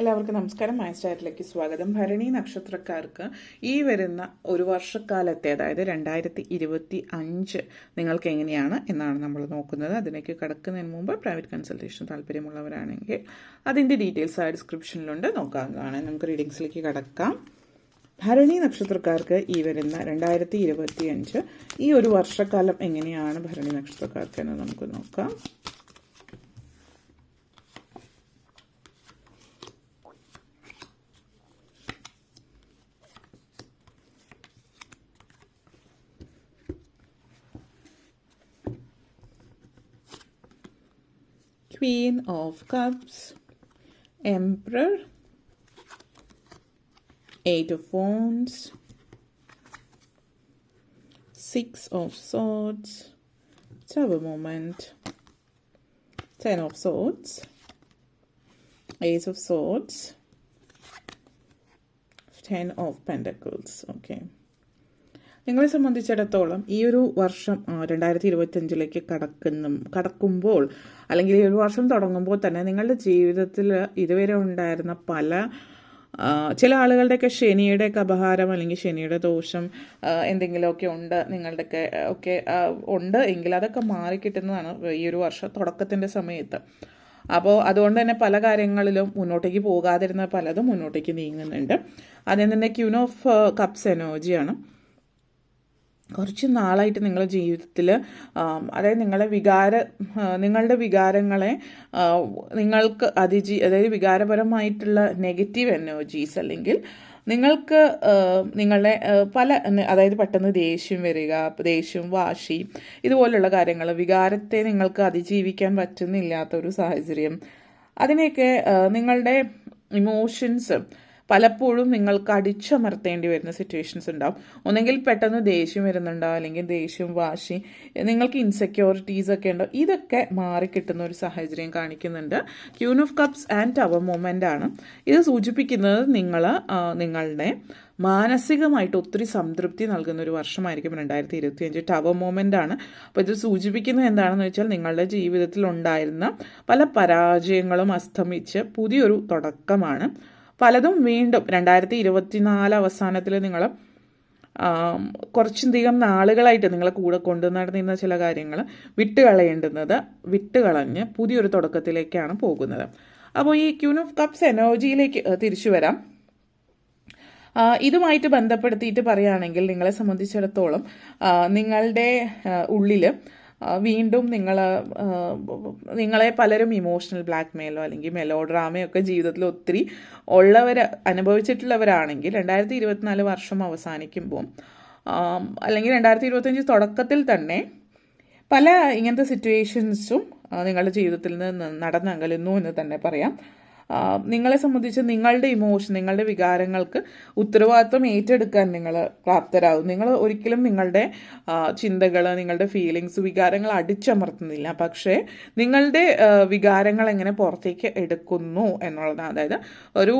എല്ലാവർക്കും നമസ്കാരം. മൈസ്റ്റാറ്റിലേക്ക് സ്വാഗതം. ഭരണി നക്ഷത്രക്കാർക്ക് ഈ വരുന്ന ഒരു വർഷക്കാലത്തെ, അതായത് 2025 നിങ്ങൾക്ക് എങ്ങനെയാണ് എന്നാണ് നമ്മൾ നോക്കുന്നത്. അതിലേക്ക് കടക്കുന്നതിന് മുമ്പ് പ്രൈവറ്റ് കൺസൾട്ടേഷൻ താല്പര്യമുള്ളവരാണെങ്കിൽ അതിൻ്റെ ഡീറ്റെയിൽസ് ആ ഡിസ്ക്രിപ്ഷനിലുണ്ട്, നോക്കാവുന്നതാണ്. നമുക്ക് റീഡിങ്സിലേക്ക് കടക്കാം. ഭരണി നക്ഷത്രക്കാർക്ക് ഈ വരുന്ന 2025 ഈ ഒരു വർഷക്കാലം എങ്ങനെയാണ് ഭരണി നക്ഷത്രക്കാർക്ക് എന്ന് നമുക്ക് നോക്കാം. Queen of Cups, Emperor, Eight of Wands, Six of Swords, Tower Moment, Ten of Swords, Ace of Swords, Ten of Pentacles. Okay. നിങ്ങളെ സംബന്ധിച്ചിടത്തോളം ഈ ഒരു വർഷം 2025 കടക്കുമ്പോൾ അല്ലെങ്കിൽ ഈ ഒരു വർഷം തുടങ്ങുമ്പോൾ തന്നെ നിങ്ങളുടെ ജീവിതത്തിൽ ഇതുവരെ ഉണ്ടായിരുന്ന ചില ആളുകളുടെയൊക്കെ ശനിയുടെയൊക്കെ അപഹാരം അല്ലെങ്കിൽ ശനിയുടെ ദോഷം എന്തെങ്കിലുമൊക്കെ ഉണ്ട്, നിങ്ങളുടെയൊക്കെ ഒക്കെ ഉണ്ട് എങ്കിൽ അതൊക്കെ മാറിക്കിട്ടുന്നതാണ് ഈ ഒരു വർഷം തുടക്കത്തിൻ്റെ സമയത്ത്. അപ്പോൾ അതുകൊണ്ട് തന്നെ പല കാര്യങ്ങളിലും മുന്നോട്ടേക്ക് പോകാതിരുന്ന പലതും മുന്നോട്ടേക്ക് നീങ്ങുന്നുണ്ട്. അതിൽ തന്നെ ക്യൂൻ ഓഫ് കപ്സ് എനർജിയാണ്. കുറച്ച് നാളായിട്ട് നിങ്ങളുടെ ജീവിതത്തിൽ, അതായത് നിങ്ങളുടെ വികാരങ്ങളെ നിങ്ങൾക്ക് അതായത് വികാരപരമായിട്ടുള്ള നെഗറ്റീവ് എനർജീസ് അല്ലെങ്കിൽ നിങ്ങൾക്ക് നിങ്ങളുടെ അതായത് പെട്ടെന്ന് ദേഷ്യം വരിക, ദേഷ്യം, വാശി, ഇതുപോലുള്ള കാര്യങ്ങൾ, വികാരത്തെ നിങ്ങൾക്ക് അതിജീവിക്കാൻ പറ്റുന്നില്ലാത്തൊരു സാഹചര്യം, അതിനെയൊക്കെ നിങ്ങളുടെ ഇമോഷൻസ് പലപ്പോഴും നിങ്ങൾക്ക് അടിച്ചമർത്തേണ്ടി വരുന്ന സിറ്റുവേഷൻസ് ഉണ്ടാവും. ഒന്നെങ്കിൽ പെട്ടെന്ന് ദേഷ്യം വരുന്നുണ്ടാവും, അല്ലെങ്കിൽ ദേഷ്യം, വാശി, നിങ്ങൾക്ക് ഇൻസെക്യൂരിറ്റീസ് ഒക്കെ ഉണ്ടാവും. ഇതൊക്കെ മാറിക്കിട്ടുന്ന ഒരു സാഹചര്യം കാണിക്കുന്നുണ്ട്. Queen of cups and tower moment ആണ്. ഇത് സൂചിപ്പിക്കുന്നത് നിങ്ങളുടെ മാനസികമായിട്ട് ഒത്തിരി സംതൃപ്തി നൽകുന്ന ഒരു വർഷമായിരിക്കും 2025. ടവർ മൊമെൻ്റ് ആണ്. അപ്പോൾ ഇത് സൂചിപ്പിക്കുന്നത് എന്താണെന്ന് വെച്ചാൽ നിങ്ങളുടെ ജീവിതത്തിൽ ഉണ്ടായിരുന്ന പല പരാജയങ്ങളും അസ്തമിച്ച് പുതിയൊരു തുടക്കമാണ്. പലതും വീണ്ടും 2024 അവസാനത്തിൽ നിങ്ങൾ കുറച്ചധികം നാളുകളായിട്ട് നിങ്ങളെ കൂടെ കൊണ്ടു നടന്നിരുന്ന ചില കാര്യങ്ങൾ വിട്ടുകളഞ്ഞ് പുതിയൊരു തുടക്കത്തിലേക്കാണ് പോകുന്നത്. അപ്പോൾ ഈ ക്യൂൻ ഓഫ് കപ്സ് എനർജിയിലേക്ക് തിരിച്ചു വരാം. ഇതുമായിട്ട് ബന്ധപ്പെടുത്തിയിട്ട് പറയുകയാണെങ്കിൽ നിങ്ങളെ സംബന്ധിച്ചിടത്തോളം നിങ്ങളുടെ ഉള്ളിൽ വീണ്ടും നിങ്ങളെ പലരും ഇമോഷണൽ ബ്ലാക്ക് മെയിലോ അല്ലെങ്കിൽ മെലോ ഡ്രാമയോ ഒക്കെ ജീവിതത്തിൽ ഒത്തിരി അനുഭവിച്ചിട്ടുള്ളവരാണെങ്കിൽ 2024 വർഷം അവസാനിക്കുമ്പോൾ അല്ലെങ്കിൽ 2025 തുടക്കത്തിൽ തന്നെ പല ഇങ്ങനത്തെ സിറ്റുവേഷൻസും നിങ്ങളുടെ ജീവിതത്തിൽ നിന്ന് നടന്നകലുന്നു എന്ന് തന്നെ പറയാം. നിങ്ങളെ സംബന്ധിച്ച് നിങ്ങളുടെ നിങ്ങളുടെ വികാരങ്ങൾക്ക് ഉത്തരവാദിത്വം ഏറ്റെടുക്കാൻ നിങ്ങൾ പ്രാപ്തരാകും. നിങ്ങൾ ഒരിക്കലും നിങ്ങളുടെ ചിന്തകൾ, നിങ്ങളുടെ ഫീലിങ്സ്, വികാരങ്ങൾ അടിച്ചമർത്തുന്നില്ല. പക്ഷേ നിങ്ങളുടെ വികാരങ്ങൾ എങ്ങനെ പുറത്തേക്ക് എടുക്കുന്നു എന്നുള്ളതാണ്. അതായത് ഒരു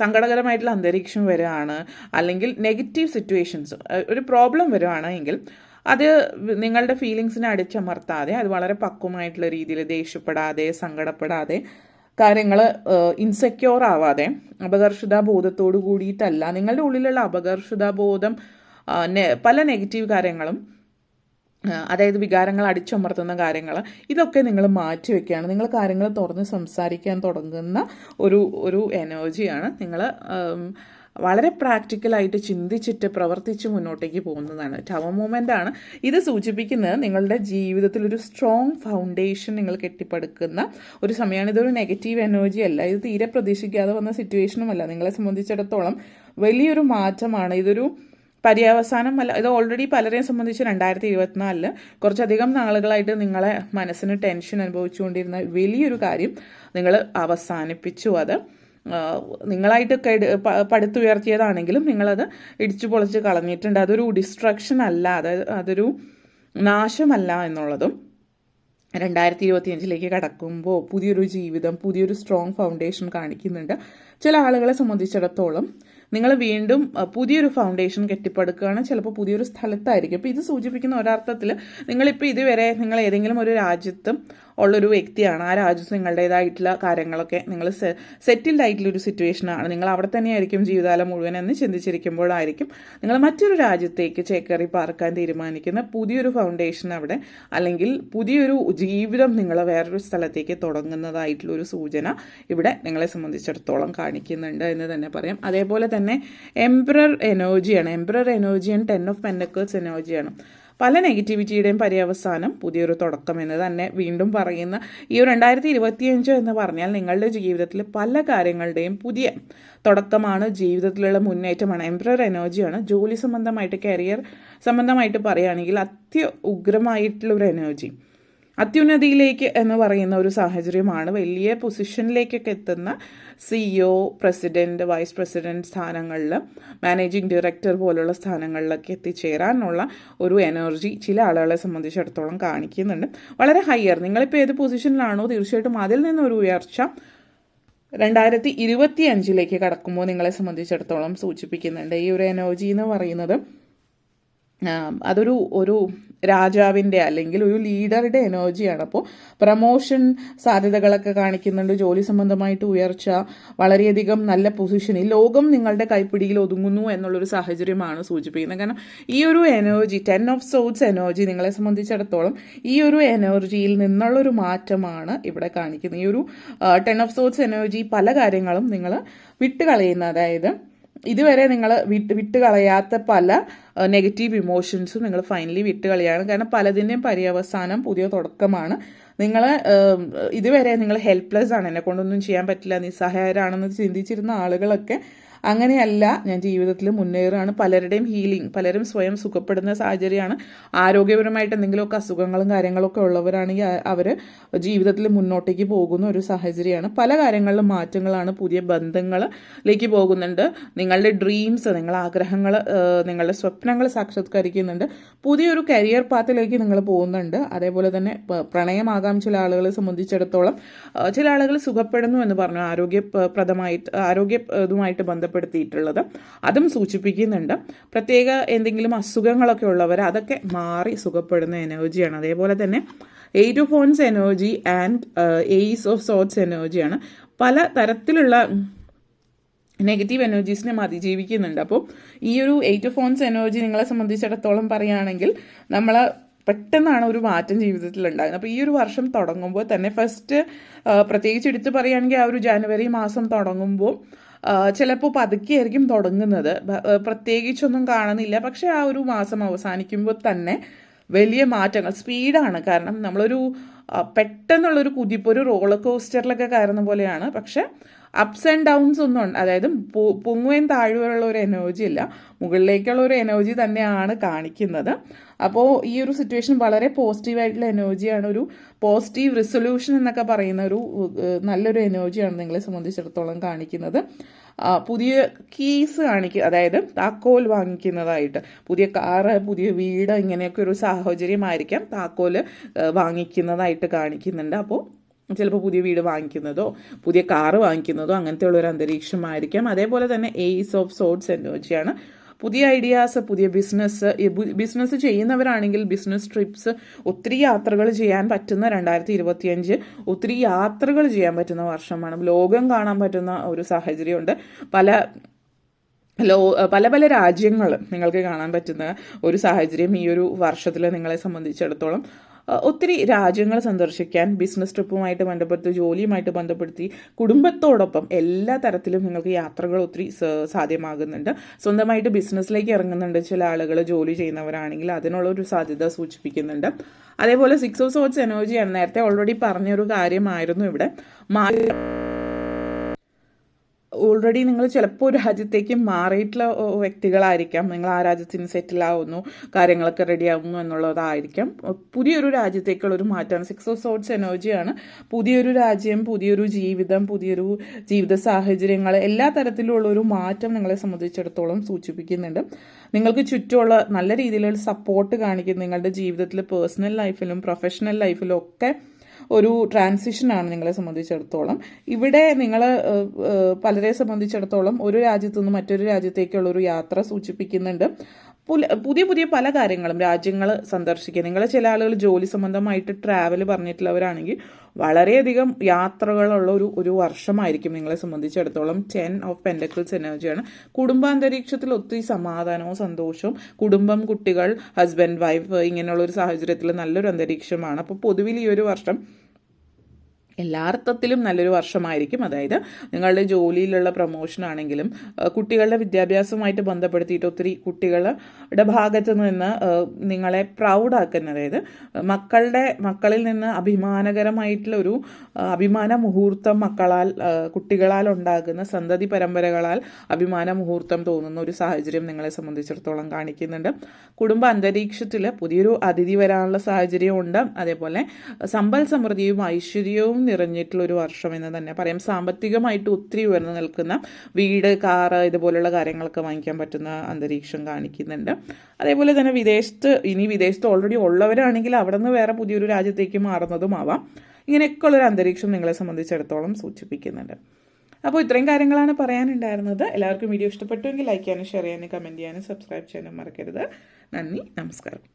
സങ്കടകരമായിട്ടുള്ള അന്തരീക്ഷം വരികയാണ്, അല്ലെങ്കിൽ നെഗറ്റീവ് സിറ്റുവേഷൻസ്, ഒരു പ്രോബ്ലം വരികയാണെങ്കിൽ അത് നിങ്ങളുടെ ഫീലിങ്സിനെ അടിച്ചമർത്താതെ, അത് വളരെ പക്വമായിട്ടുള്ള രീതിയിൽ ദേഷ്യപ്പെടാതെ, സങ്കടപ്പെടാതെ, കാര്യങ്ങൾ ഇൻസെക്യൂർ ആവാതെ, അപകർഷതാബോധത്തോടു കൂടിയിട്ടല്ല, നിങ്ങളുടെ ഉള്ളിലുള്ള അപകർഷതാബോധം പല നെഗറ്റീവ് കാര്യങ്ങളും, അതായത് വികാരങ്ങൾ അടിച്ചമർത്തുന്ന കാര്യങ്ങൾ, ഇതൊക്കെ നിങ്ങൾ മാറ്റിവെക്കുകയാണ്. നിങ്ങൾ കാര്യങ്ങൾ തുറന്ന് സംസാരിക്കാൻ തുടങ്ങുന്ന ഒരു എനർജിയാണ്. നിങ്ങൾ വളരെ പ്രാക്ടിക്കലായിട്ട് ചിന്തിച്ചിട്ട് പ്രവർത്തിച്ച് മുന്നോട്ടേക്ക് പോകുന്നതാണ്. ടവർ മൂവ്മെൻ്റ് ആണ്. ഇത് സൂചിപ്പിക്കുന്നത് നിങ്ങളുടെ ജീവിതത്തിൽ ഒരു സ്ട്രോങ് ഫൗണ്ടേഷൻ നിങ്ങൾ കെട്ടിപ്പടുക്കുന്ന ഒരു സമയമാണ്. ഇതൊരു നെഗറ്റീവ് എനർജി അല്ല, ഇത് തീരെ പ്രതീക്ഷിക്കാതെ വന്ന സിറ്റുവേഷനുമല്ല. നിങ്ങളെ സംബന്ധിച്ചിടത്തോളം വലിയൊരു മാറ്റമാണ്. ഇതൊരു പര്യവസാനമല്ല. ഇത് ഓൾറെഡി പലരെയും സംബന്ധിച്ച് 2024 കുറച്ചധികം നാളുകളായിട്ട് നിങ്ങളെ മനസ്സിന് ടെൻഷൻ അനുഭവിച്ചുകൊണ്ടിരുന്ന വലിയൊരു കാര്യം നിങ്ങൾ അവസാനിപ്പിച്ചു. അത് നിങ്ങളായിട്ടൊക്കെ പടുത്തുയർത്തിയതാണെങ്കിലും നിങ്ങളത് ഇടിച്ചു പൊളിച്ച് കളഞ്ഞിട്ടുണ്ട്. അതൊരു ഡിസ്ട്രക്ഷൻ അല്ല, അതൊരു നാശമല്ല എന്നുള്ളതും 2025 കടക്കുമ്പോൾ പുതിയൊരു ജീവിതം, പുതിയൊരു സ്ട്രോങ് ഫൗണ്ടേഷൻ കാണിക്കുന്നുണ്ട്. ചില ആളുകളെ സംബന്ധിച്ചിടത്തോളം നിങ്ങൾ വീണ്ടും പുതിയൊരു ഫൗണ്ടേഷൻ കെട്ടിപ്പടുക്കുകയാണ്, ചിലപ്പോൾ പുതിയൊരു സ്ഥലത്തായിരിക്കും. അപ്പോൾ ഇത് സൂചിപ്പിക്കുന്ന ഒരർത്ഥത്തിൽ നിങ്ങളിപ്പോൾ ഇതുവരെ നിങ്ങൾ ഏതെങ്കിലും ഒരു രാജ്യത്തും ഉള്ളൊരു വ്യക്തിയാണ്. ആ രാജ്യത്ത് നിങ്ങളുടേതായിട്ടുള്ള കാര്യങ്ങളൊക്കെ നിങ്ങൾ സെറ്റിൽഡ് ആയിട്ടുള്ളൊരു സിറ്റുവേഷനാണ്. നിങ്ങൾ അവിടെ തന്നെയായിരിക്കും ജീവിതകാലം മുഴുവൻ എന്ന് ചിന്തിച്ചിരിക്കുമ്പോഴായിരിക്കും നിങ്ങൾ മറ്റൊരു രാജ്യത്തേക്ക് ചേക്കേറി പാർക്കാൻ തീരുമാനിക്കുന്ന പുതിയൊരു ഫൗണ്ടേഷൻ അവിടെ, അല്ലെങ്കിൽ പുതിയൊരു ജീവിതം നിങ്ങൾ വേറൊരു സ്ഥലത്തേക്ക് തുടങ്ങുന്നതായിട്ടുള്ളൊരു സൂചന ഇവിടെ നിങ്ങളെ സംബന്ധിച്ചിടത്തോളം കാണിക്കുന്നുണ്ട് എന്ന് തന്നെ പറയാം. അതേപോലെ തന്നെ എംപറർ എനർജിയാണ്. എംപറർ എനർജിയാണ് 10 ഓഫ് പെന്റക്കിൾസ് എനർജിയാണ്. പല നെഗറ്റിവിറ്റിയുടെയും പര്യവസാനം പുതിയൊരു തുടക്കം എന്ന് തന്നെ വീണ്ടും പറയുന്ന ഈ ഒരു 2025 എന്ന് പറഞ്ഞാൽ നിങ്ങളുടെ ജീവിതത്തിൽ പല കാര്യങ്ങളുടെയും പുതിയ തുടക്കമാണ്, ജീവിതത്തിലുള്ള മുന്നേറ്റമാണ്. എംപറർ എനർജിയാണ്. ജോലി സംബന്ധമായിട്ട്, കരിയർ സംബന്ധമായിട്ട് പറയുകയാണെങ്കിൽ ഉഗ്രമായിട്ടുള്ളൊരു എനർജി, അത്യുന്നതിയിലേക്ക് എന്ന് പറയുന്ന ഒരു സാഹചര്യമാണ്. വലിയ പൊസിഷനിലേക്കൊക്കെ എത്തുന്ന CEO, പ്രസിഡന്റ്, വൈസ് പ്രസിഡന്റ് സ്ഥാനങ്ങളിൽ, മാനേജിംഗ് ഡയറക്ടർ പോലുള്ള സ്ഥാനങ്ങളിലൊക്കെ എത്തിച്ചേരാനുള്ള ഒരു എനർജി ചില ആളുകളെ സംബന്ധിച്ചിടത്തോളം കാണിക്കുന്നുണ്ട്. വളരെ ഹയർ, നിങ്ങളിപ്പോൾ ഏത് പൊസിഷനിലാണോ തീർച്ചയായിട്ടും അതിൽ നിന്നൊരു ഉയർച്ച 2025 കടക്കുമ്പോൾ നിങ്ങളെ സംബന്ധിച്ചിടത്തോളം സൂചിപ്പിക്കുന്നുണ്ട്. ഈ ഒരു എനർജി എന്ന് പറയുന്നത് ഒരു രാജാവിൻ്റെ അല്ലെങ്കിൽ ഒരു ലീഡറുടെ എനർജിയാണ്. അപ്പോൾ പ്രമോഷൻ സാധ്യതകളൊക്കെ കാണിക്കുന്നുണ്ട്. ജോലി സംബന്ധമായിട്ട് ഉയർച്ച, വളരെയധികം നല്ല പൊസിഷനിൽ, ലോകം നിങ്ങളുടെ കൈപ്പിടിയിൽ ഒതുങ്ങുന്നു എന്നുള്ളൊരു സാഹചര്യമാണ് സൂചിപ്പിക്കുന്നത്. കാരണം ഈ ഒരു എനർജി 10 ഓഫ് സോഡ്സ് എനർജി നിങ്ങളെ സംബന്ധിച്ചിടത്തോളം ഈ ഒരു എനർജിയിൽ നിന്നുള്ളൊരു മാറ്റമാണ് ഇവിടെ കാണിക്കുന്നത്. ഈ ഒരു 10 ഓഫ് സോഡ്സ് എനർജി പല കാര്യങ്ങളും നിങ്ങൾ വിട്ടുകളയുന്ന, അതായത് ഇതുവരെ നിങ്ങൾ വിട്ടുകളയാത്ത പല നെഗറ്റീവ് ഇമോഷൻസും നിങ്ങൾ ഫൈനലി വിട്ടുകളയാണ്. കാരണം പലതിൻ്റെയും പര്യവസാനം പുതിയ തുടക്കമാണ്. നിങ്ങൾ ഇതുവരെ നിങ്ങൾ ഹെൽപ്ലെസ് ആണ്, എന്നെ കൊണ്ടൊന്നും ചെയ്യാൻ പറ്റില്ല, നിസ്സഹായരാണെന്ന് ചിന്തിച്ചിരുന്ന ആളുകളൊക്കെ അങ്ങനെയല്ല, ഞാൻ ജീവിതത്തിൽ മുന്നേറുകയാണ്. പലരുടെയും ഹീലിംഗ്, പലരും സ്വയം സുഖപ്പെടുന്ന സാഹചര്യമാണ്. ആരോഗ്യപരമായിട്ട് എന്തെങ്കിലുമൊക്കെ അസുഖങ്ങളും കാര്യങ്ങളൊക്കെ ഉള്ളവരാണെങ്കിൽ അവർ ജീവിതത്തിൽ മുന്നോട്ടേക്ക് പോകുന്ന ഒരു സാഹചര്യമാണ്. പല കാര്യങ്ങളിലും മാറ്റങ്ങളാണ്. പുതിയ ബന്ധങ്ങളിലേക്ക് പോകുന്നുണ്ട്. നിങ്ങളുടെ ഡ്രീംസ്, നിങ്ങളുടെ ആഗ്രഹങ്ങൾ, നിങ്ങളുടെ സ്വപ്നങ്ങൾ സാക്ഷാത്കരിക്കുന്നുണ്ട്. പുതിയൊരു കരിയർ പാത്തിലേക്ക് നിങ്ങൾ പോകുന്നുണ്ട്. അതേപോലെ തന്നെ പ്രണയമാകാം ചില ആളുകളെ സംബന്ധിച്ചിടത്തോളം. ചില ആളുകൾ സുഖപ്പെടുന്നു എന്ന് പറഞ്ഞു, ആരോഗ്യതുമായിട്ട് ബന്ധപ്പെടുത്തിയിട്ടുള്ളത് അതും സൂചിപ്പിക്കുന്നുണ്ട്. പ്രത്യേക എന്തെങ്കിലും അസുഖങ്ങളൊക്കെ ഉള്ളവർ അതൊക്കെ മാറി സുഖപ്പെടുന്ന എനർജിയാണ്. അതേപോലെ തന്നെ 8 of wands energy and ace of swords എനർജിയാണ്. പല തരത്തിലുള്ള നെഗറ്റീവ് എനർജീസിനെ അതിജീവിക്കുന്നുണ്ട്. അപ്പോൾ ഈ ഒരു 8 ഓഫ് വൺസ് എനർജി നിങ്ങളെ സംബന്ധിച്ചിടത്തോളം പറയുകയാണെങ്കിൽ നമ്മൾ പെട്ടെന്നാണ് ഒരു മാറ്റം ജീവിതത്തിൽ ഉണ്ടാകുന്നത്. അപ്പോൾ ഈ ഒരു വർഷം തുടങ്ങുമ്പോൾ തന്നെ ഫസ്റ്റ് പ്രത്യേകിച്ച് എടുത്ത് പറയുകയാണെങ്കിൽ ആ ഒരു ജനുവരി മാസം തുടങ്ങുമ്പോൾ ചിലപ്പോൾ പതുക്കെയായിരിക്കും തുടങ്ങുന്നത്, പ്രത്യേകിച്ചൊന്നും കാണുന്നില്ല. പക്ഷെ ആ ഒരു മാസം അവസാനിക്കുമ്പോൾ തന്നെ വലിയ മാറ്റങ്ങൾ, സ്പീഡാണ്. കാരണം നമ്മളൊരു പെട്ടെന്നുള്ളൊരു കുതിപ്പ്, ഒരു റോളർ കോസ്റ്ററിലൊക്കെ കയറുന്ന പോലെയാണ്. പക്ഷെ അപ്സ് ആൻഡ് ഡൗൺസ് ഒന്നും ഉണ്ട്, അതായത് പൊങ്ങുകയും താഴുവയുള്ള ഒരു എനർജി ഇല്ല, മുകളിലേക്കുള്ള ഒരു എനർജി തന്നെയാണ് കാണിക്കുന്നത്. അപ്പോൾ ഈ ഒരു സിറ്റുവേഷൻ വളരെ പോസിറ്റീവായിട്ടുള്ള എനർജിയാണ്. ഒരു പോസിറ്റീവ് റിസൊല്യൂഷൻ എന്നൊക്കെ പറയുന്ന ഒരു നല്ലൊരു എനർജിയാണ് നിങ്ങളെ സംബന്ധിച്ചിടത്തോളം കാണിക്കുന്നത്. പുതിയ കീസ് കാണിക്കുക, അതായത് താക്കോൽ വാങ്ങിക്കുന്നതായിട്ട്, പുതിയ കാറ്, പുതിയ വീട്, ഇങ്ങനെയൊക്കെ ഒരു സാഹചര്യമായിരിക്കാം താക്കോൽ വാങ്ങിക്കുന്നതായിട്ട് കാണിക്കുന്നുണ്ട്. അപ്പോൾ ചിലപ്പോൾ പുതിയ വീട് വാങ്ങിക്കുന്നതോ പുതിയ കാറ് വാങ്ങിക്കുന്നതോ അങ്ങനത്തെ ഉള്ളൊരു അന്തരീക്ഷമായിരിക്കാം. അതേപോലെ തന്നെ ഏസ് ഓഫ് സോഡ്സ് എനർജിയാണ്. പുതിയ ഐഡിയാസ്, പുതിയ ബിസിനസ് ചെയ്യുന്നവരാണെങ്കിൽ ബിസിനസ് ട്രിപ്സ്, ഒത്തിരി യാത്രകൾ ചെയ്യാൻ പറ്റുന്ന 2025 ഒത്തിരി യാത്രകൾ ചെയ്യാൻ പറ്റുന്ന വർഷമാണ്. ലോകം കാണാൻ പറ്റുന്ന ഒരു സാഹചര്യമുണ്ട്. പല പല രാജ്യങ്ങൾ നിങ്ങൾക്ക് കാണാൻ പറ്റുന്ന ഒരു സാഹചര്യം ഈ ഒരു വർഷത്തിൽ നിങ്ങളെ സംബന്ധിച്ചിടത്തോളം. ഒത്തിരി രാജ്യങ്ങൾ സന്ദർശിക്കാൻ, ബിസിനസ് ട്രിപ്പുമായിട്ട് ബന്ധപ്പെടുത്തി, ജോലിയുമായിട്ട് ബന്ധപ്പെടുത്തി, കുടുംബത്തോടൊപ്പം എല്ലാ തരത്തിലും നിങ്ങൾക്ക് യാത്രകൾ ഒത്തിരി സാധ്യമാകുന്നുണ്ട്. സ്വന്തമായിട്ട് ബിസിനസ്സിലേക്ക് ഇറങ്ങുന്നുണ്ട് ചില ആളുകൾ, ജോലി ചെയ്യുന്നവരാണെങ്കിൽ അതിനുള്ളൊരു സാധ്യത സൂചിപ്പിക്കുന്നുണ്ട്. അതേപോലെ 6 ഓഫ് സോർട്സ് എനർജിയാണ്. നേരത്തെ ഓൾറെഡി പറഞ്ഞൊരു കാര്യമായിരുന്നു ഇവിടെ. ഓൾറെഡി നിങ്ങൾ ചിലപ്പോൾ ഒരു രാജ്യത്തേക്ക് മാറിയിട്ടുള്ള വ്യക്തികളായിരിക്കാം. നിങ്ങൾ ആ രാജ്യത്തിന് സെറ്റിൽ ആവുന്നു, കാര്യങ്ങളൊക്കെ റെഡി ആവുന്നു എന്നുള്ളതായിരിക്കാം. പുതിയൊരു രാജ്യത്തേക്കുള്ളൊരു മാറ്റമാണ്. 6 ഓഫ് സോർട്സ് എനർജിയാണ്. പുതിയൊരു രാജ്യം, പുതിയൊരു ജീവിതം, പുതിയൊരു ജീവിത സാഹചര്യങ്ങൾ, എല്ലാ തരത്തിലുള്ളൊരു മാറ്റം നിങ്ങളെ സംബന്ധിച്ചിടത്തോളം സൂചിപ്പിക്കുന്നുണ്ട്. നിങ്ങൾക്ക് ചുറ്റുമുള്ള നല്ല രീതിയിലുള്ള സപ്പോർട്ട് കാണിക്കും. നിങ്ങളുടെ ജീവിതത്തിൽ പേഴ്സണൽ ലൈഫിലും പ്രൊഫഷണൽ ലൈഫിലും ഒക്കെ ഒരു ട്രാൻസിഷനാണ് നിങ്ങളെ സംബന്ധിച്ചിടത്തോളം. ഇവിടെ നിങ്ങൾ പലരെ സംബന്ധിച്ചിടത്തോളം ഒരു രാജ്യത്തു നിന്ന് മറ്റൊരു രാജ്യത്തേക്കുള്ള ഒരു യാത്ര സൂചിപ്പിക്കുന്നുണ്ട്. പുതിയ പുതിയ പല കാര്യങ്ങളും രാജ്യങ്ങൾ സന്ദർശിക്കുക. നിങ്ങൾ ചില ആളുകൾ ജോലി സംബന്ധമായിട്ട് ട്രാവൽ പറഞ്ഞിട്ടുള്ളവരാണെങ്കിൽ വളരെയധികം യാത്രകളുള്ള ഒരു വർഷമായിരിക്കും നിങ്ങളെ സംബന്ധിച്ചിടത്തോളം. 10 ഓഫ് പെൻഡക്കിൾസ് എനർജിയാണ്. കുടുംബാന്തരീക്ഷത്തിൽ ഒത്തിരി സമാധാനവും സന്തോഷവും, കുടുംബം, കുട്ടികൾ, ഹസ്ബൻഡ്, വൈഫ് ഇങ്ങനെയുള്ള ഒരു സാഹചര്യത്തിൽ നല്ലൊരു അന്തരീക്ഷമാണ്. അപ്പോൾ പൊതുവിൽ ഈ ഒരു വർഷം എല്ലാ അർത്ഥത്തിലും നല്ലൊരു വർഷമായിരിക്കും. അതായത് നിങ്ങളുടെ ജോലിയിലുള്ള പ്രൊമോഷൻ ആണെങ്കിലും കുട്ടികളുടെ വിദ്യാഭ്യാസവുമായിട്ട് ബന്ധപ്പെടുത്തിയിട്ട് ഒത്തിരി കുട്ടികളുടെ ഭാഗത്ത് നിന്ന് നിങ്ങളെ പ്രൗഡാക്കുന്ന, അതായത് മക്കളിൽ നിന്ന് അഭിമാനകരമായിട്ടുള്ള ഒരു അഭിമാന മുഹൂർത്തം കുട്ടികളാൽ ഉണ്ടാകുന്ന സന്തതി പരമ്പരകളാൽ അഭിമാന മുഹൂർത്തം തോന്നുന്ന ഒരു സാഹചര്യം നിങ്ങളെ സംബന്ധിച്ചിടത്തോളം കാണിക്കുന്നുണ്ട്. കുടുംബ അന്തരീക്ഷത്തിൽ പുതിയൊരു അതിഥി വരാനുള്ള സാഹചര്യമുണ്ട്. അതേപോലെ സമ്പൽ സമൃദ്ധിയും ഐശ്വര്യവും നിറഞ്ഞിട്ടുള്ള ഒരു വർഷം എന്ന് തന്നെ പറയാം. സാമ്പത്തികമായിട്ട് ഒത്തിരി ഉയർന്നു നിൽക്കുന്ന വീട്, കാറ് ഇതുപോലുള്ള കാര്യങ്ങളൊക്കെ വാങ്ങിക്കാൻ പറ്റുന്ന അന്തരീക്ഷം കാണിക്കുന്നുണ്ട്. അതേപോലെ തന്നെ വിദേശത്ത് ഓൾറെഡി ഉള്ളവരാണെങ്കിൽ അവിടെ നിന്ന് വേറെ പുതിയൊരു രാജ്യത്തേക്ക് മാറുന്നതും ആവാം. ഇങ്ങനെയൊക്കെയുള്ളൊരു അന്തരീക്ഷം നിങ്ങളെ സംബന്ധിച്ചിടത്തോളം സൂചിപ്പിക്കുന്നുണ്ട്. അപ്പോൾ ഇത്രയും കാര്യങ്ങളാണ് പറയാനുണ്ടായിരുന്നത്. എല്ലാവർക്കും വീഡിയോ ഇഷ്ടപ്പെട്ടുവെങ്കിൽ ലൈക്ക് ചെയ്യാനും ഷെയർ ചെയ്യാനും കമൻറ്റ് ചെയ്യാനും സബ്സ്ക്രൈബ് ചെയ്യാനും മറക്കരുത്. നന്ദി, നമസ്കാരം.